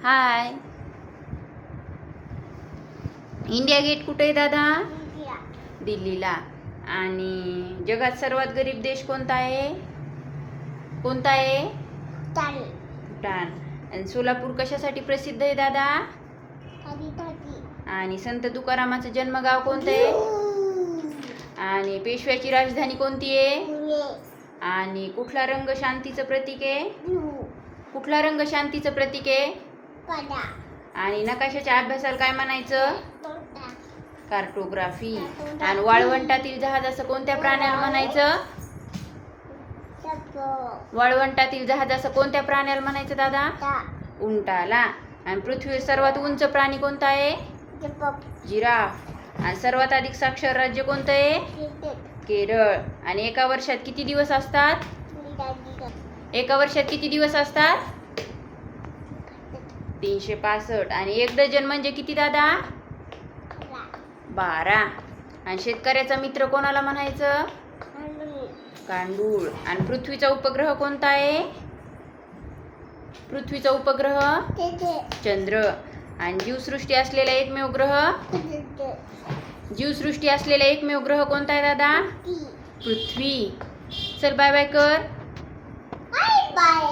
हाय. India gate कुठे आहे दादा? दिल्लीला. आणि जगात सर्वात गरीब देश कोणता आहे? कोणता आहे? भूटान. आणि सोलापूर कशासाठी प्रसिद्ध आहे दादा? आणि संत तुकारामाचं जन्मगाव कोणतं आहे? आणि पेशव्याची राजधानी कोणती आहे? आणि कुठला रंग शांतीचं प्रतीक आहे? कुठला रंग शांतीचं प्रतीक आहे? आणि नकाशाच्या अभ्यासाला काय म्हणायचं? कार्टोग्राफी. आणि वाळवंटातील जहाज असं कोणत्या प्राण्याला म्हणायचं? वाळवंटातील जहाज असं कोणत्या प्राण्याला म्हणायचं दादा? उंटाला. आणि पृथ्वीवर सर्वात उंच प्राणी कोणता आहे? जिराफ. आणि सर्वात अधिक साक्षर राज्य कोणतं आहे? केरळ. आणि एका वर्षात किती दिवस असतात? एका वर्षात किती दिवस असतात? 365. आणि 1 डझन म्हणजे किती दादा? 12. आणि शेतकऱ्याचा मित्र कोणाला म्हणायचं? गांडूळ. आणि पृथ्वीचा उपग्रह कोणता आहे? पृथ्वीचा उपग्रह चंद्र. आणि जीवसृष्टी असलेला एकमेव ग्रह कोणता आहे दादा? पृथ्वी. चल बाय बाय कर. बाय.